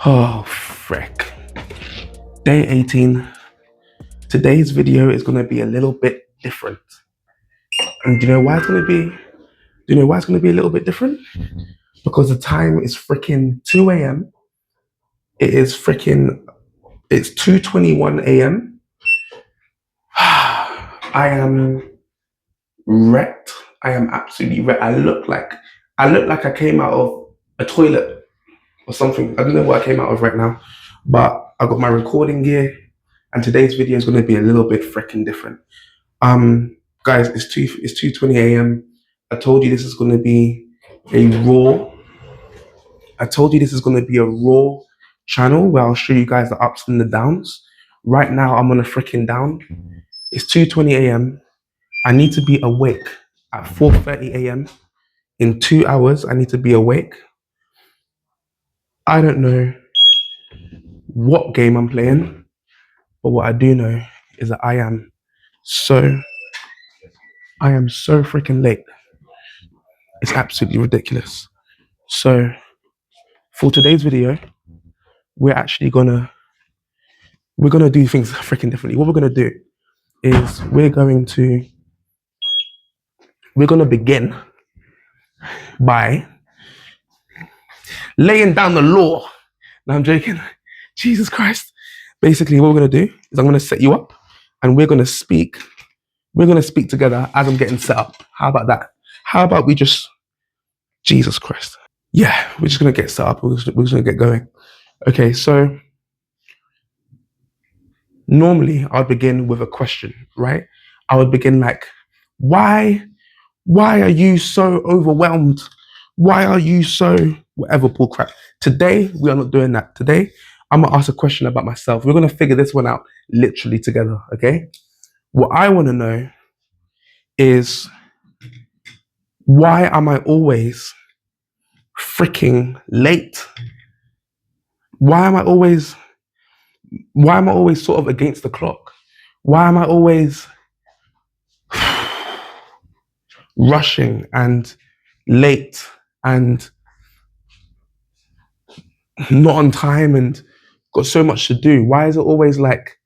Oh, frick. Day 18. Today's video is going to be a little bit different. And do you know why it's going to be? Do you know why it's going to be a little bit different? Because the time is freaking 2 a.m. It's 2:21 a.m. I am wrecked. I am absolutely wrecked. I look like I came out of a toilet or something. I don't know what I came out of right now, but I got my recording gear, and today's video is going to be a little bit freaking different. Guys, it's 2:20 a.m. I told you this is going to be a raw. I told you this is going to be a raw channel where I'll show you guys the ups and the downs. Right now, I'm on a freaking down. It's 2:20 a.m. I need to be awake at 4:30 a.m. In 2 hours, I need to be awake. I don't know what game I'm playing, but what I do know is that so I am so freaking late. It's absolutely ridiculous. So for today's video, we're actually gonna do things freaking differently. What we're gonna do is we're gonna begin by laying down the law. No, I'm joking. Jesus Christ. Basically, what we're gonna do is I'm gonna set you up, and we're gonna speak. We're gonna speak together as I'm getting set up. How about that? How about we just Jesus Christ? Yeah, we're just gonna get set up. We're just gonna get going. Okay, so normally I'd begin with a question, right? I would begin like, why are you so overwhelmed? Why are you so whatever bull crap? Today we are not doing that. Today I'm gonna ask a question about myself. We're gonna figure this one out literally together, okay? What I wanna know is, why am I always freaking late? Why am I always sort of against the clock? Why am I always rushing and late and not on time and got so much to do? Why is it always like,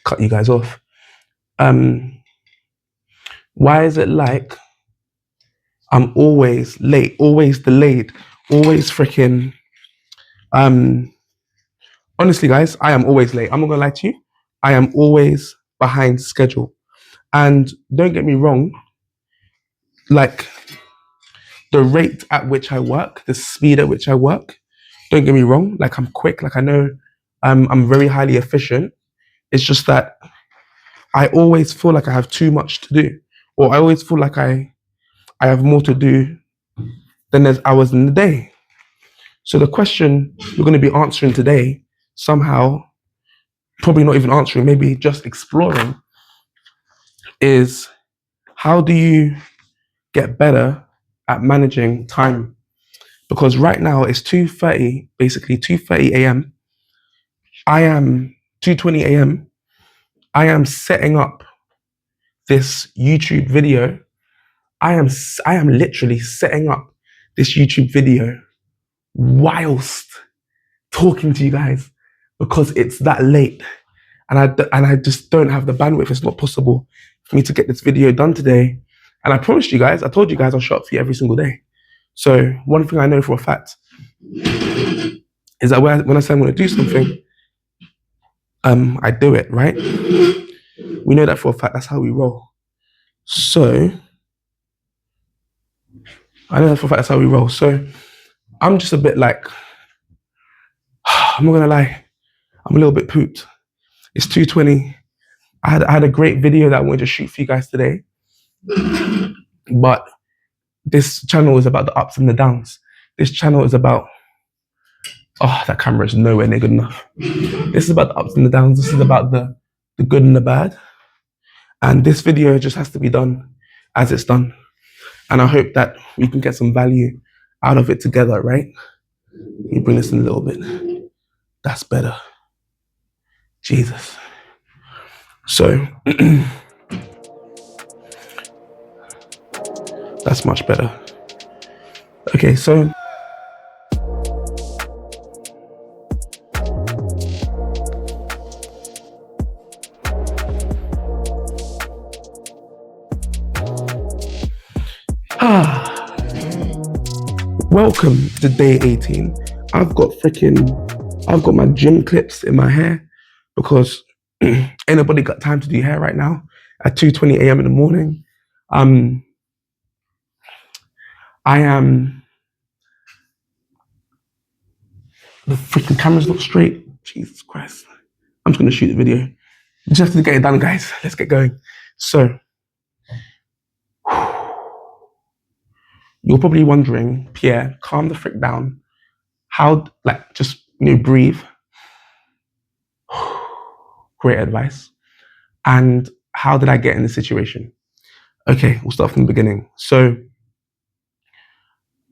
cut you guys off? Why is it like I'm always late, always delayed, always freaking honestly guys, I am always late. I'm not gonna lie to you. I am always behind schedule. And don't get me wrong, like the rate at which I work, the speed at which I work, don't get me wrong, like I'm quick, like I know I'm very highly efficient. It's just that I always feel like I have too much to do, or I always feel like I have more to do than there's hours in the day. So the question we're going to be answering today, somehow, probably not even answering, maybe just exploring, is how do you get better at managing time? Because right now it's 2:30, basically 2:30 a.m. I am 2:20 a.m. I am setting up this YouTube video. I am literally setting up this YouTube video whilst talking to you guys, because it's that late, and I just don't have the bandwidth. It's not possible for me to get this video done today. And I promised you guys, I told you guys I'll show up for you every single day. So one thing I know for a fact is that when I say I'm going to do something, I do it, right? We know that for a fact. That's how we roll. So I know that for a fact. That's how we roll. So I'm just a bit like, I'm not gonna lie, I'm a little bit pooped. It's 2:20. I had a great video that I wanted to shoot for you guys today, but this channel is about the ups and the downs. This channel is about, oh, that camera is nowhere near good enough. This is about the ups and the downs. This is about the good and the bad. And this video just has to be done as it's done. And I hope that we can get some value out of it together, right? Let me bring this in a little bit. That's better. Jesus. So, that's much better. Okay, so Welcome to day 18. I've got my gym clips in my hair because ain't nobody got time to do hair right now at 2:20 a.m. in the morning. I am, the freaking camera's not straight. Jesus Christ. I'm just gonna shoot the video. Just to get it done, guys. Let's get going. So, you're probably wondering, Pierre, calm the frick down. How, just, breathe. Great advice. And how did I get in this situation? Okay, we'll start from the beginning. So,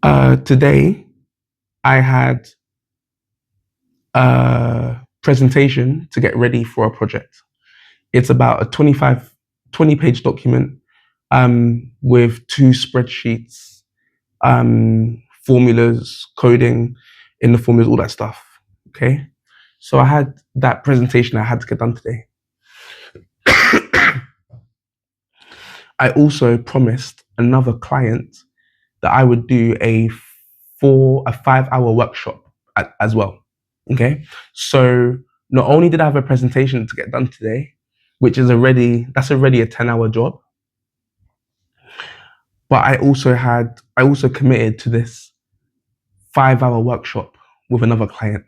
today I had a presentation to get ready for a project. It's about a 20 page document with 2 spreadsheets, formulas, coding in the formulas, all that stuff. Okay. So I had that presentation I had to get done today. I also promised another client that I would do a 5-hour workshop as well. Okay. So not only did I have a presentation to get done today, which is already a 10-hour job, but I also committed to this 5-hour workshop with another client.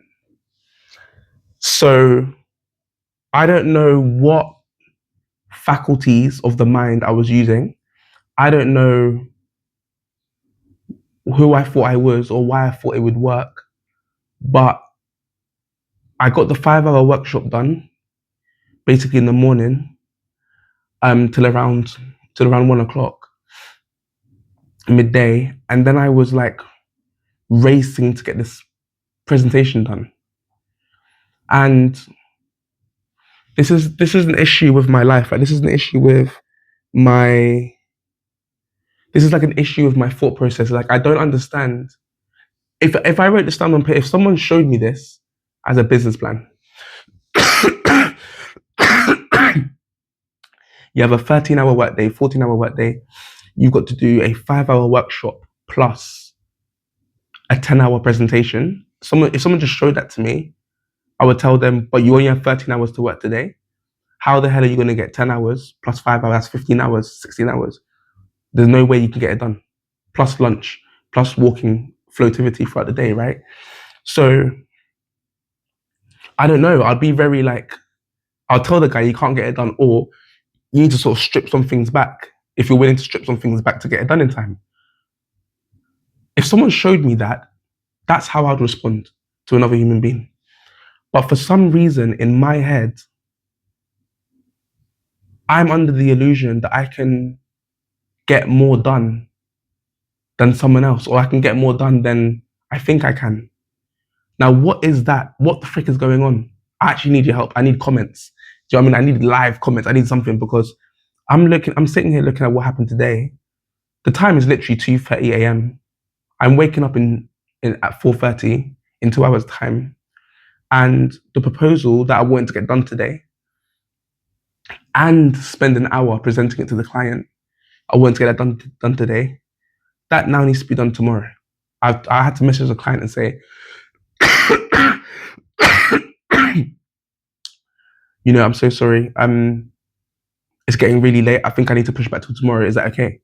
So I don't know what faculties of the mind I was using. I don't know who I thought I was or why I thought it would work, but I got the 5-hour workshop done basically in the morning, till around 1 o'clock, midday, and then I was like racing to get this presentation done. And this is an issue with my life. Like, this is an issue with this is like an issue with my thought process. Like, I don't understand. If I wrote this down on paper, if someone showed me this as a business plan, you have a 13-hour workday, 14-hour workday, you've got to do a 5-hour workshop plus a 10-hour presentation. If someone just showed that to me, I would tell them, but you only have 13 hours to work today. How the hell are you going to get 10 hours plus 5 hours, 15 hours, 16 hours? There's no way you can get it done. Plus lunch, plus walking floativity throughout the day, right? So I don't know. I'll be very I'll tell the guy you can't get it done, or you need to sort of strip some things back if you're willing to strip some things back to get it done in time. If someone showed me that, that's how I'd respond to another human being. But for some reason in my head, I'm under the illusion that I can get more done than someone else, or I can get more done than I think I can. Now, what is that? What the frick is going on? I actually need your help. I need comments. Do you know what I mean? I need live comments. I need something, because I'm sitting here looking at what happened today. The time is literally 2:30 a.m. I'm waking up at 4:30 in 2 hours time. And the proposal that I wanted to get done today and spend an hour presenting it to the client, I wanted to get that done today. That now needs to be done tomorrow. I had to message the client and say, I'm so sorry. It's getting really late. I think I need to push back till tomorrow. Is that okay?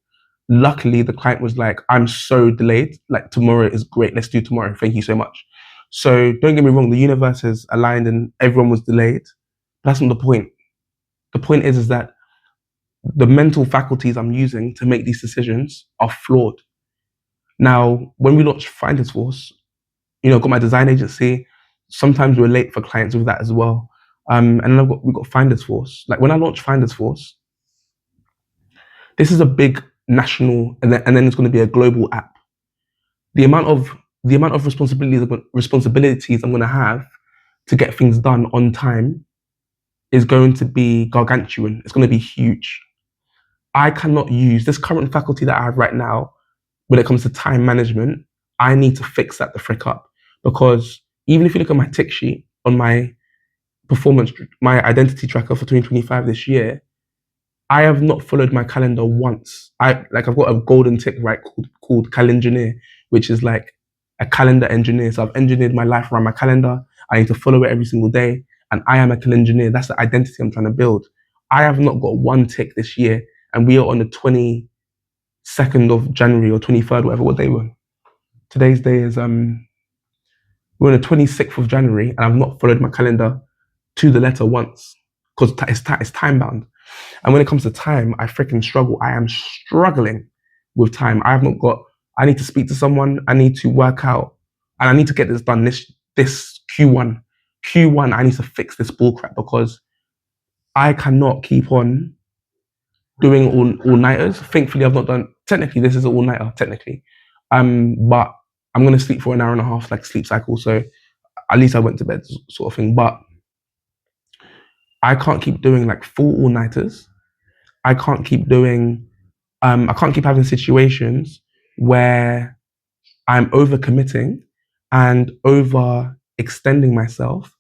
Luckily, the client was like, I'm so delayed. Like, tomorrow is great. Let's do tomorrow. Thank you so much. So don't get me wrong. The universe is aligned and everyone was delayed. But that's not the point. The point is that the mental faculties I'm using to make these decisions are flawed. Now, when we launched Finders Force, got my design agency. Sometimes we're late for clients with that as well. And then we've got Finders Force. Like, when I launched Finders Force, this is a big national, and then it's going to be a global app. The amount of responsibilities I'm going to have to get things done on time is going to be gargantuan. It's going to be huge. I cannot use this current faculty that I have right now when it comes to time management. I need to fix that the frick up, because even if you look at my tick sheet on my performance, my identity tracker for 2025 this year, I have not followed my calendar once. I've got a golden tick, right, called Calengineer, which is like a calendar engineer. So I've engineered my life around my calendar. I need to follow it every single day. And I am a calendar engineer. That's the identity I'm trying to build. I have not got one tick this year. And we are on the 22nd of January or 23rd, whatever, what day we're on. Today's day is, we're on the 26th of January, and I've not followed my calendar to the letter once because it's time bound. And when it comes to time, I freaking struggle. I am struggling with time. I need to speak to someone. I need to work out, and I need to get this done this Q1. I need to fix this bullcrap because I cannot keep on doing all-nighters. Thankfully, I've not done, technically, this is an all-nighter, technically. But I'm going to sleep for an hour and a half, like sleep cycle. So at least I went to bed sort of thing. But I can't keep doing like full all-nighters. I can't keep having situations where I'm overcommitting and over extending myself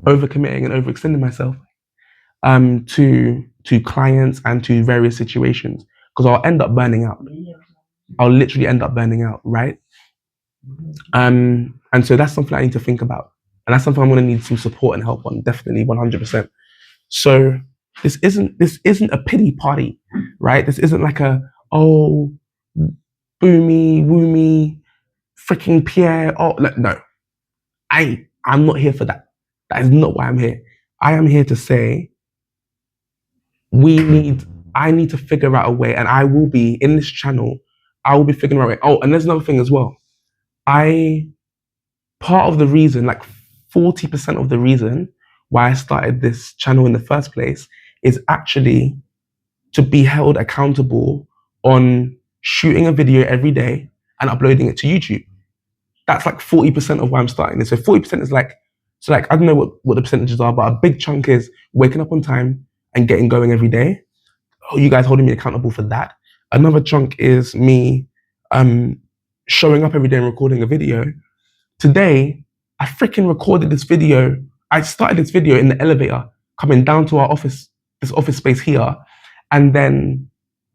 overcommitting and overextending myself to clients and to various situations, because I'll end up burning out. I'll literally end up burning out, right? And so that's something I need to think about. And that's something I'm going to need some support and help on, definitely 100%. So this isn't a pity party, right? This isn't like a, oh, boo me, woo me, freaking Pierre. Oh, no, I'm not here for that. That is not why I'm here. I am here to say I need to figure out a way, and I will be in this channel. I will be figuring out a way. Oh, and there's another thing as well. Part of the reason, like 40% of the reason why I started this channel in the first place is actually to be held accountable on shooting a video every day and uploading it to YouTube. That's like 40% of why I'm starting this. So 40% is like, I don't know what the percentages are, but a big chunk is waking up on time and getting going every day. Oh, you guys holding me accountable for that. Another chunk is me showing up every day and recording a video. Today, I freaking recorded this video. I started this video in the elevator, coming down to our office, this office space here, and then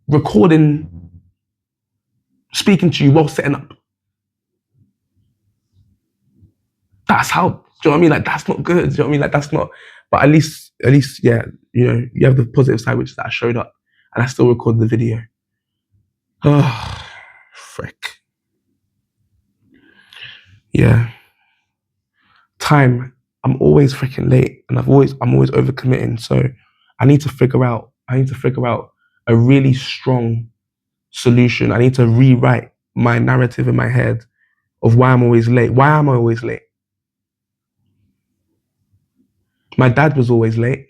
recording, speaking to you while setting up. That's how, do you know what I mean? Like, that's not good. Do you know what I mean? Like, that's not, but at least, yeah, you know, you have the positive side, which is that I showed up and I still recorded the video. Oh, frick. Yeah. Time. I'm always freaking late, and I'm always overcommitting. So I need to figure out a really strong solution. I need to rewrite my narrative in my head of why I'm always late. Why am I always late? My dad was always late.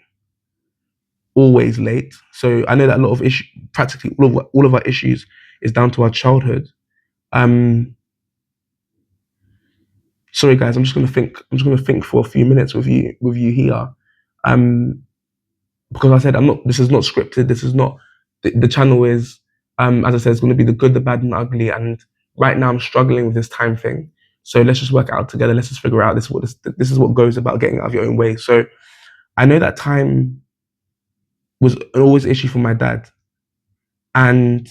Always late. So I know that a lot of practically all of our issues is down to our childhood. Sorry guys, I'm just gonna think for a few minutes with you here. Because I said this is not scripted, this is not the channel is as I said, it's gonna be the good, the bad and the ugly, and right now I'm struggling with this time thing. So let's just work it out together. Let's just figure out this is what goes about getting out of your own way. So I know that time was always an issue for my dad. And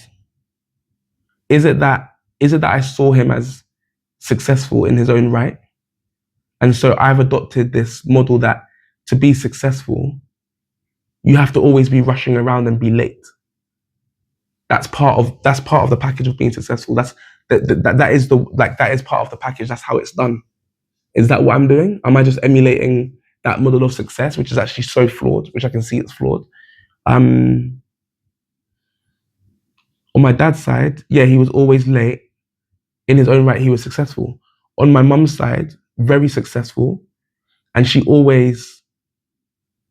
is it that I saw him as successful in his own right? And so I've adopted this model that to be successful, you have to always be rushing around and be late. That's part of the package of being successful. That is part of the package. That's how it's done. Is that what I'm doing? Am I just emulating that model of success, which is actually so flawed, which I can see it's flawed? On my dad's side, yeah, he was always late. In his own right, he was successful. On my mum's side, very successful. And she always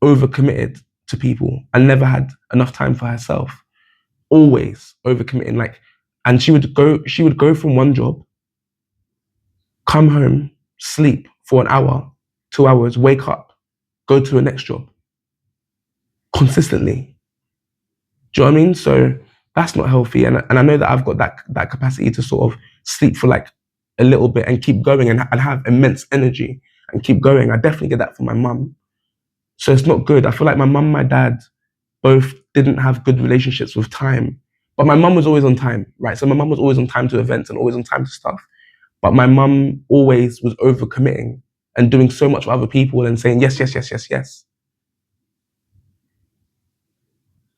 overcommitted to people and never had enough time for herself. Always overcommitting. And she would go from one job, come home, sleep for an hour, 2 hours, wake up, go to the next job. Consistently. Do you know what I mean? So that's not healthy. And I know that I've got that capacity to sort of sleep for like a little bit and keep going and have immense energy and keep going. I definitely get that from my mum. So it's not good. I feel like my mum and my dad both didn't have good relationships with time But my mum was always on time, right? So my mum was always on time to events and always on time to stuff. But my mum always was overcommitting and doing so much for other people and saying yes, yes, yes, yes, yes.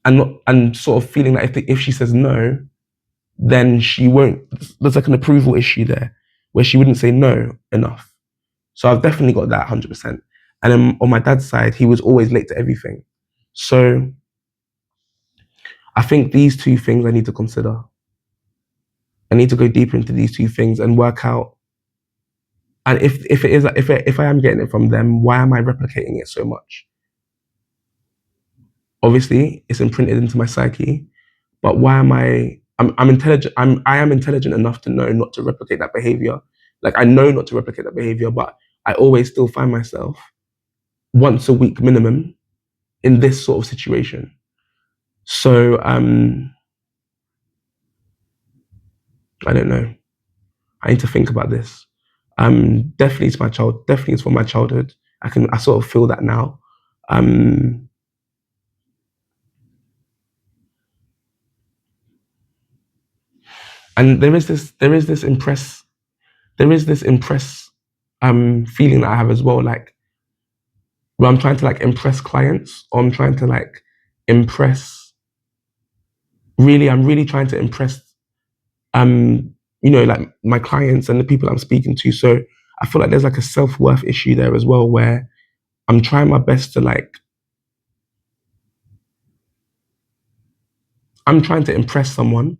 And sort of feeling that if she says no, then she won't. There's like an approval issue there where she wouldn't say no enough. So I've definitely got that 100%. And then on my dad's side, he was always late to everything. So I think these two things I need to consider. I need to go deeper into these two things and work out. And if I am getting it from them, why am I replicating it so much? Obviously, it's imprinted into my psyche. But why am I'm intelligent. I am intelligent enough to know not to replicate that behavior. Like I know not to replicate that behavior, but I always still find myself once a week minimum in this sort of situation. So I don't know. I need to think about this. Definitely it's my child. Definitely it's from my childhood. I sort of feel that now. And there is this impress feeling that I have as well, like where I'm trying to like impress clients, or I'm trying to like impress. Really, I'm really trying to impress, like my clients and the people I'm speaking to. So I feel like there's like a self-worth issue there as well, where I'm trying my best to like, I'm trying to impress someone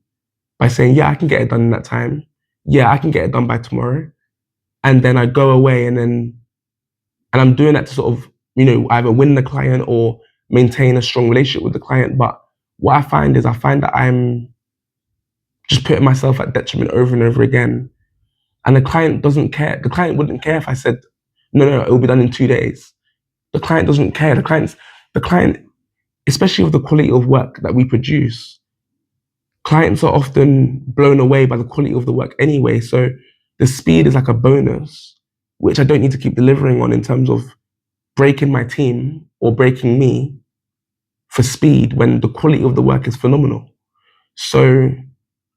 by saying, yeah, I can get it done in that time. Yeah, I can get it done by tomorrow. And then I go away and I'm doing that to sort of, either win the client or maintain a strong relationship with the client. But what I find that I'm just putting myself at detriment over and over again. And the client doesn't care. The client wouldn't care if I said, no, it will be done in 2 days. The client doesn't care. The client, especially with the quality of work that we produce, clients are often blown away by the quality of the work anyway. So the speed is like a bonus, which I don't need to keep delivering on in terms of breaking my team or breaking me for speed when the quality of the work is phenomenal. So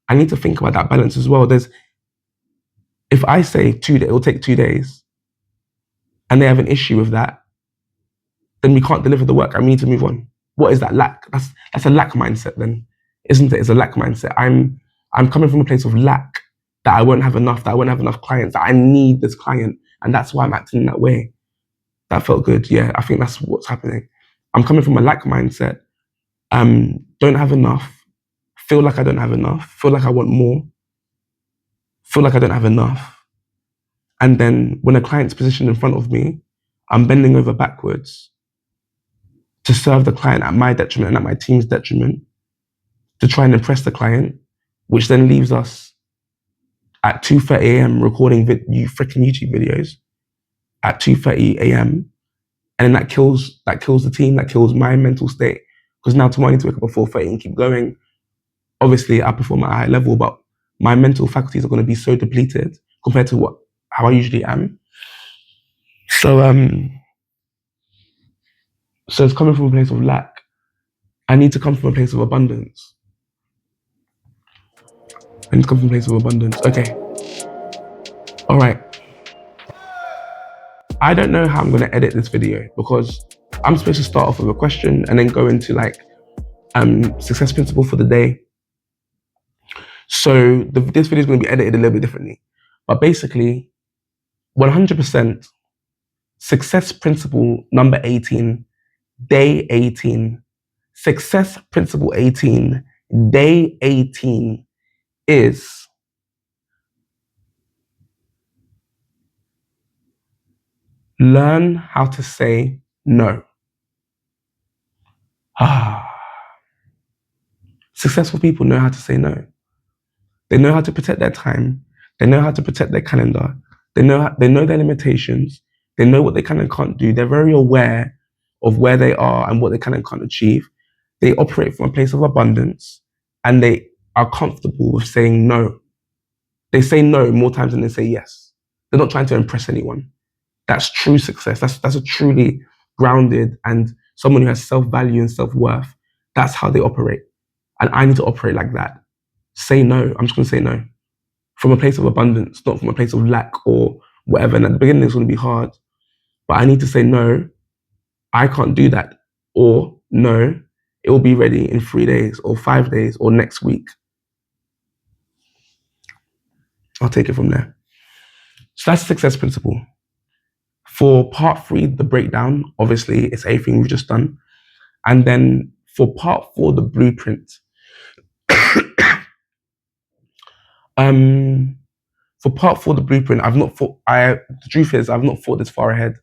I need to think about that balance as well. If I say it will take 2 days and they have an issue with that, then we can't deliver the work and we need to move on. What is that lack? That's a lack mindset then, isn't it? It's a lack mindset. I'm coming from a place of lack, that I won't have enough clients, that I need this client, and that's why I'm acting in that way. That felt good. Yeah, I think that's what's happening. I'm coming from a lack mindset. Don't have enough. Feel like I don't have enough. Feel like I want more. Feel like I don't have enough. And then when a client's positioned in front of me, I'm bending over backwards to serve the client at my detriment and at my team's detriment, to try and impress the client, which then leaves us at 2:30 a.m. recording freaking YouTube videos at 2:30 a.m. And then that kills the team, that kills my mental state. Because now tomorrow I need to wake up at 4:30 and keep going. Obviously, I perform at a high level, but my mental faculties are going to be so depleted compared to how I usually am. So it's coming from a place of lack. I need to come from a place of abundance. Okay. All right. I don't know how I'm going to edit this video because I'm supposed to start off with a question and then go into like success principle for the day. So this video is going to be edited a little bit differently. But basically, 100% success principle number 18, day 18. Success principle 18, day 18 is learn how to say no. Successful people know how to say no. They know how to protect their time. They know how to protect their calendar. They know their limitations. They know what they can and can't do. They're very aware of where they are and what they can and can't achieve. They operate from a place of abundance and they are comfortable with saying no. They say no more times than they say yes. They're not trying to impress anyone. That's true success. That's a truly grounded and someone who has self-value and self-worth. That's how they operate. And I need to operate like that. Say no. I'm just going to say no from a place of abundance, not from a place of lack or whatever. And at the beginning, it's going to be hard, but I need to say no. I can't do that. Or no, it will be ready in 3 days or 5 days or next week. I'll take it from there. So that's the success principle. For part 3, the breakdown, obviously, it's everything we've just done. And then for part 4, the blueprint. For part 4, the blueprint, I've not thought. The truth is, I've not thought this far ahead,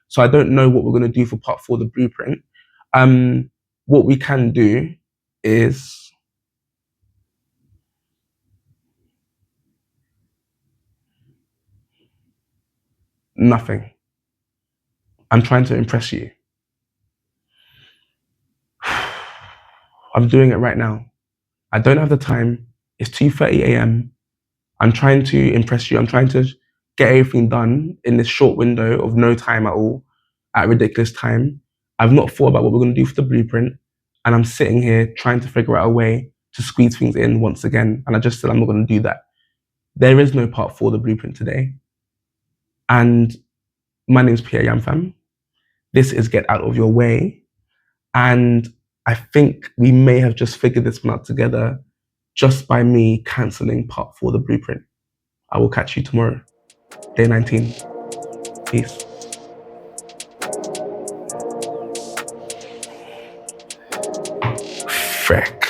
so I don't know what we're going to do for part 4, the blueprint. What we can do is nothing. I'm trying to impress you. I'm doing it right now. I don't have the time. It's 2:30 a.m. I'm trying to impress you. I'm trying to get everything done in this short window of no time at all, at ridiculous time. I've not thought about what we're going to do for the blueprint, and I'm sitting here trying to figure out a way to squeeze things in once again. And I just said I'm not going to do that. There is no part 4 the blueprint today. And my name's Pierre Yamfam. This is Get Out of Your Way. And I think we may have just figured this one out together just by me cancelling part 4 the blueprint. I will catch you tomorrow, day 19. Peace. Frick.